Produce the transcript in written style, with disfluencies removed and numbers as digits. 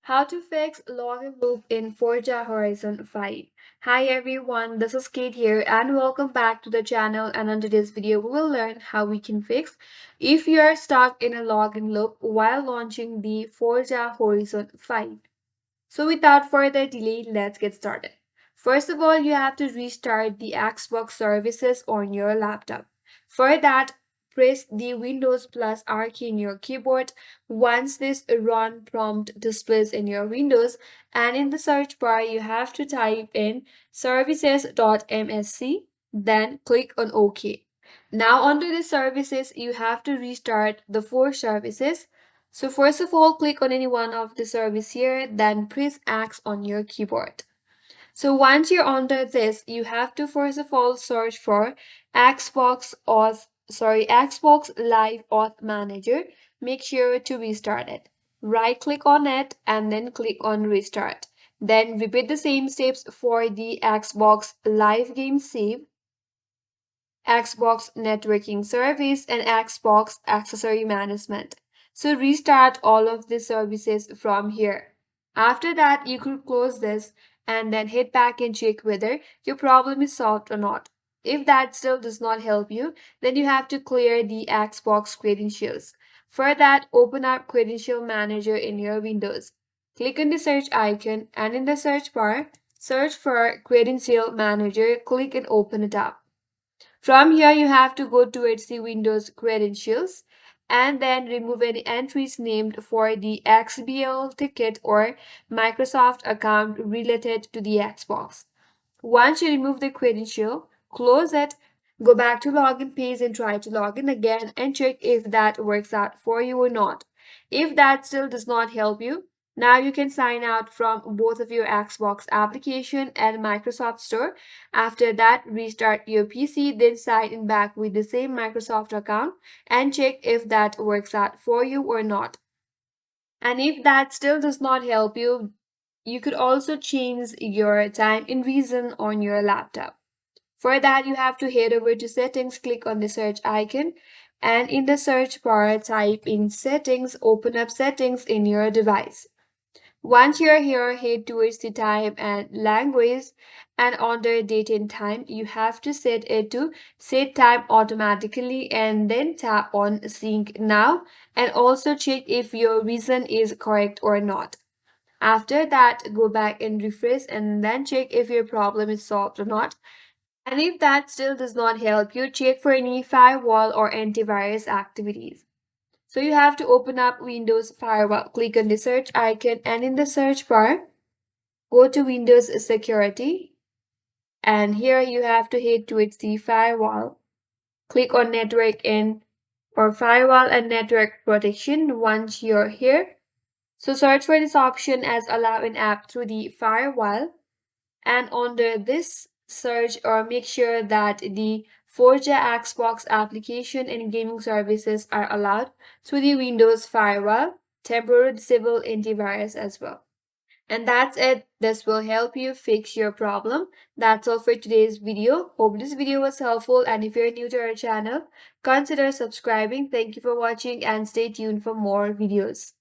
How to fix login loop in Forza Horizon 5. Hi everyone, this is Kate here and welcome back to the channel, and in today's video we will learn how we can fix if you are stuck in a login loop while launching the Forza Horizon 5. So without further delay, let's get started. First of all, you have to restart the Xbox services on your laptop. For that, press the Windows plus R key in your keyboard. Once this run prompt displays in your Windows, and in the search bar, you have to type in services.msc, then click on OK. Now, under the services, you have to restart the four services. So first of all, click on any one of the service here, then press X on your keyboard. So once you're under this, you have to first of all search for Xbox Live Auth Manager. Make sure to restart it. Right click on it and then click on restart. Then repeat the same steps for the Xbox Live Game Save, Xbox Networking Service, and Xbox Accessory Management. So restart all of the services from here. After that, you could close this and then hit back and check whether your problem is solved or not. If that still does not help you, then you have to clear the Xbox credentials. For that, open up Credential Manager in your Windows. Click on the search icon and in the search bar, search for Credential Manager, click and open it up. From here, you have to go towards the Windows credentials and then remove any entries named for the XBL ticket or Microsoft account related to the Xbox. Once you remove the credential, close it, go back to login page and try to log in again and check if that works out for you or not. If that still does not help you, now you can sign out from both of your Xbox application and Microsoft Store. After that, restart your PC, then sign in back with the same Microsoft account and check if that works out for you or not. And if that still does not help you, you could also change your time in reason on your laptop. For that, you have to head over to settings, click on the search icon, and in the search bar, type in settings, open up settings in your device. Once you're here, head towards the time and language, and under date and time, you have to set it to set time automatically and then tap on sync now and also check if your reason is correct or not. After that, go back and refresh and then check if your problem is solved or not. And if that still does not help you, check for any firewall or antivirus activities. So you have to open up Windows Firewall, click on the search icon, and in the search bar, go to Windows Security. And here you have to head towards the firewall. Click on Network and or Firewall and Network Protection once you're here. So search for this option as allow an app through the firewall. And under this search or make sure that the Forza Xbox application and gaming services are allowed through the Windows Firewall, temporary disable antivirus as well. And that's it. This will help you fix your problem. That's all for today's video. Hope this video was helpful, and if you're new to our channel, consider subscribing. Thank you for watching and stay tuned for more videos.